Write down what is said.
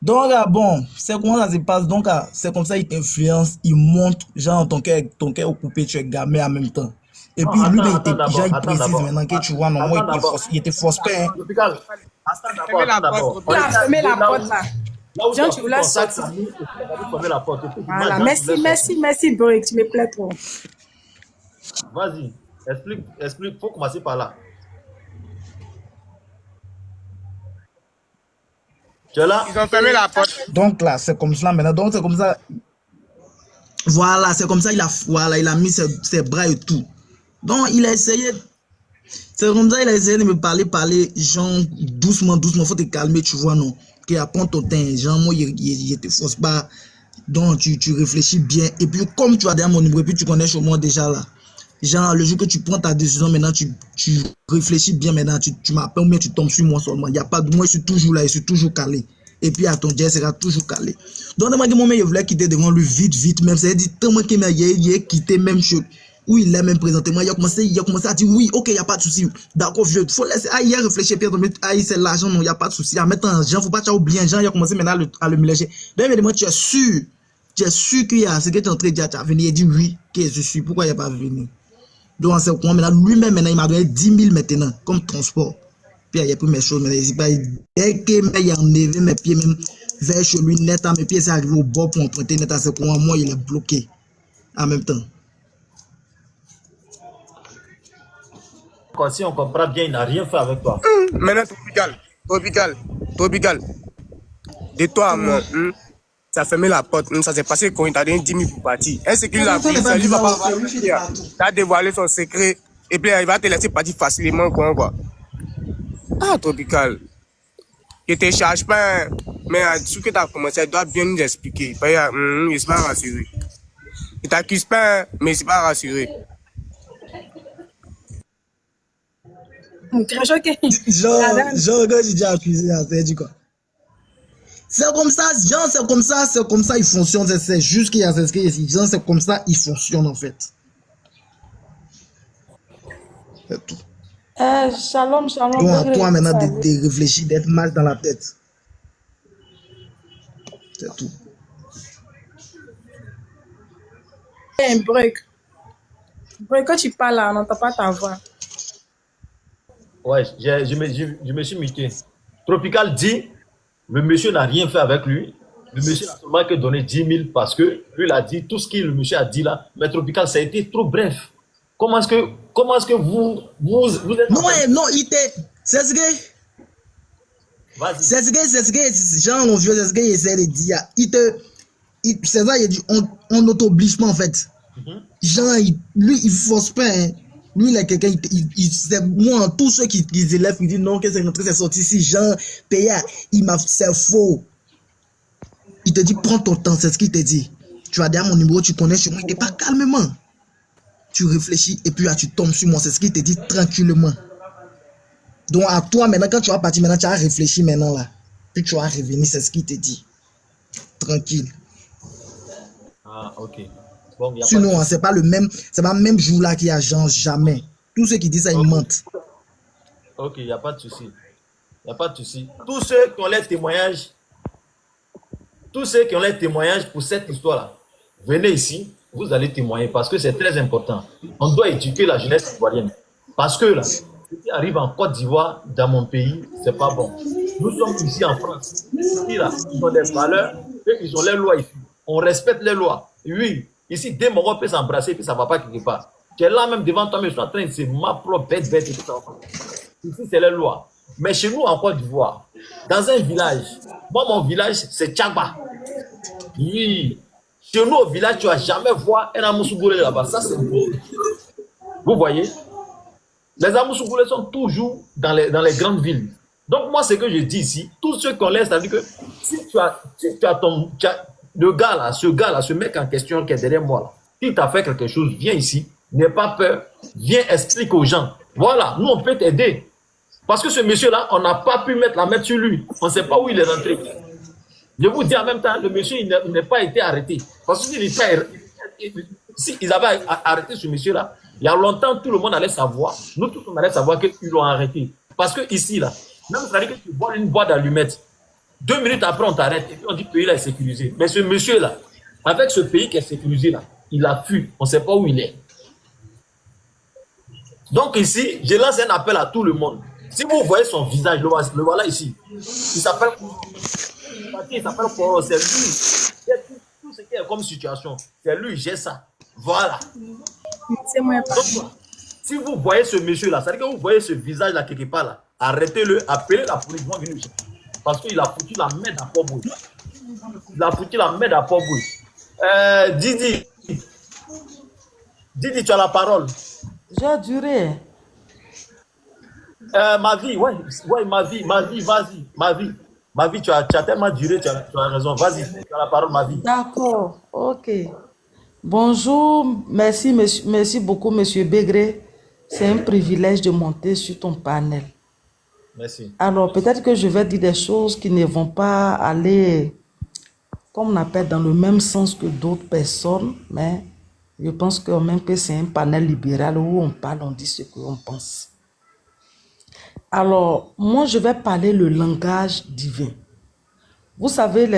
Donc, bon, c'est comment ça se passe. Donc, c'est comme ça, il t'influence, il monte, genre, ton cœur occupé, tu es gamé en même temps. Et Non, puis, lui-même, attends genre, d'abord, il attends précise d'abord. maintenant que tu vois, non, moi, Attends d'abord. il te force pas, hein. Tropical, Fermez la attends porte, d'abord. Tropical. Fermez la porte là. Là où tu Jean, as tu pris voulais ton sac, sortir. ça mis, tu as fermé la porte. Et puis, moi, Voilà, Jean, tu voulais sortir. merci, Brick, tu me plais trop. Vas-y, explique. Faut commencer par là. Tu es là? Ils ont fermé la porte. Donc, là, c'est comme ça maintenant. Donc, c'est comme ça. Voilà, c'est comme ça, il a mis ses bras et tout. Donc, il a essayé. C'est comme ça, il a essayé de me parler, genre, doucement, faut te calmer, tu vois, non. Que apprends ton temps, genre, moi, il te force pas. Donc, tu réfléchis bien. Et puis, comme tu as déjà mon numéro, et puis tu connais chez moi déjà là. Genre, le jour que tu prends ta décision, maintenant, tu réfléchis bien, maintenant, tu m'appelles, mais tu tombes sur moi seulement. Il n'y a pas de moi, je suis toujours là, je suis toujours calé. Et puis, à ton dieu, sera toujours calé. Donc, moi, je voulais quitter devant lui vite, même. Ça veut dire, tellement qu'il m'a quitté, même chose. Oui, il l'a même présenté. Moi, il a commencé à dire, oui, ok, il n'y a pas de souci. D'accord, il faut laisser, il a réfléchi, puis c'est l'argent, non, il n'y a pas de souci. En mettant, Jean, faut pas oublier, Jean, il a commencé maintenant à le mélanger. Donc, il m'a dit, moi, tu es sûr qu'il y a ce que tu es en train de dire, tu as venu, il dit oui, que je suis, pourquoi il n'y a pas venu? Donc, en ce moment, maintenant, lui-même, maintenant, il m'a donné 10 000 maintenant, comme transport. Puis, il a pris mes choses, maintenant, il pas, dès qu'il a enlevé mes pieds, même, vers chez lui, net, mes pieds, c'est arrivé au bord pour emprunter, net, à ce moment, moi, il est bloqué. En même temps. Si on comprend bien, il n'a rien fait avec toi. Maintenant, Tropical. De toi à moi, ça a fermé la porte. Ça s'est passé quand il t'a donné 10 000 pour partir. Est-ce qu'il a pris ça? Il va pas partir. Tu as dévoilé son secret. Et puis, il va te laisser partir facilement, quoi. Ah, Tropical. Je te charge pas, mais ce que tu as commencé, tu dois bien nous expliquer. Il ne s'est pas rassuré. Il ne t'accuse pas, mais il ne s'est pas rassuré. Genre, quand j'ai déjà accusé, c'est dit quoi? C'est comme ça, genre, c'est comme ça, il fonctionne. C'est juste qu'il y a ce qu'il y a. Genre, c'est comme ça, il fonctionne, en fait. C'est tout. Shalom. Donc, à toi, maintenant, de réfléchir, d'être mal dans la tête. C'est tout. Brick, quand tu parles là, on n'entend pas ta voix. Ouais, je me suis muté. Tropical dit, le monsieur n'a rien fait avec lui. Le monsieur n'a seulement que donné 10 000 parce que lui, il a dit tout ce que le monsieur a dit là. Mais Tropical, ça a été trop bref. Comment est-ce que vous êtes... Non, il était... C'est ce que... C'est ce que... Jean, mon vieux, c'est ce qu'il essaie de dire. C'est ça, il dit, on ne t'oblige pas en fait. Jean, lui, il force pas, hein. Lui, il est quelqu'un, moi, tous ceux qui élèvent, ils disent non, que c'est rentré, c'est sorti ici. Jean, Péa, c'est faux. Il te dit, prends ton temps, c'est ce qu'il te dit. Tu as derrière mon numéro, tu connais sur moi, il te parle calmement. Tu réfléchis et puis là, tu tombes sur moi, c'est ce qu'il te dit tranquillement. Donc, à toi, maintenant, quand tu vas partir, maintenant, tu as réfléchi maintenant là. Puis tu vas revenir, c'est ce qu'il te dit. Tranquille. Ah, ok. Bon, sinon, c'est pas le même jour là qu'il y a Jean, jamais. Tous ceux qui disent ça, ils mentent. Ok, il n'y a pas de souci. Tous ceux qui ont les témoignages pour cette histoire-là, venez ici, vous allez témoigner parce que c'est très important. On doit éduquer la jeunesse ivoirienne. Parce que là, ce qui arrive en Côte d'Ivoire, dans mon pays, c'est pas bon. Nous sommes ici en France. Ici, là, ils ont des valeurs, ils ont les lois ici. On respecte les lois. Oui. Ici, deux Mogos peuvent s'embrasser et ça ne va pas quelque part. Tu es là même devant toi, mais je suis en train de se ma propre bête et tout ça. Ici, c'est les lois. Mais chez nous, en Côte d'Ivoire, dans un village, moi, mon village, c'est Tchagba. Oui. Chez nous, au village, tu ne vas jamais voir un Amoussougoulé là-bas. Ça, c'est beau. Vous voyez? Les Amoussougoulés sont toujours dans les grandes villes. Donc, moi, ce que je dis ici, tous ceux qu'on laisse, c'est-à-dire que si tu as le gars là, ce mec en question qui est derrière moi là, si tu as fait quelque chose, viens ici, n'aie pas peur, viens explique aux gens. Voilà, nous on peut t'aider. Parce que ce monsieur-là, on n'a pas pu mettre la main sur lui. On ne sait pas où il est rentré. Je vous dis en même temps, le monsieur, il n'a pas été arrêté. Parce que s'ils avaient arrêté ce monsieur-là, il y a longtemps, tout le monde allait savoir, nous tous on allait savoir qu'ils l'ont arrêté. Parce que ici, là, même c'est-à-dire que tu vois une boîte d'allumettes, 2 minutes après, on t'arrête. Et puis on dit que le pays là est sécurisé. Mais ce monsieur-là, avec ce pays qui est sécurisé là, il a fui. On ne sait pas où il est. Donc ici, je lance un appel à tout le monde. Si vous voyez son visage, le voilà ici. Il s'appelle Koro, c'est lui. Tout ce qui est comme situation, c'est lui, j'ai ça. Voilà. C'est moi. Donc, si vous voyez ce monsieur-là, c'est-à-dire que vous voyez ce visage-là quelque part là, arrêtez-le, appelez la police, ils vont venir. Parce qu'il a foutu la merde à Port-Bouille. Il a foutu la merde à Port-Bouille. Didi, tu as la parole. J'ai duré. Ma vie, ouais, ma vie, vas-y, ma vie, tu as tellement duré, tu as raison, vas-y, tu as la parole, ma vie. D'accord, ok. Bonjour, merci beaucoup, Monsieur Begré. C'est un privilège de monter sur ton panel. Merci. Alors, peut-être que je vais dire des choses qui ne vont pas aller, comme on appelle, dans le même sens que d'autres personnes, mais je pense quand même que c'est un panel libéral où on parle, on dit ce qu'on pense. Alors, moi, je vais parler le langage divin. Vous savez, les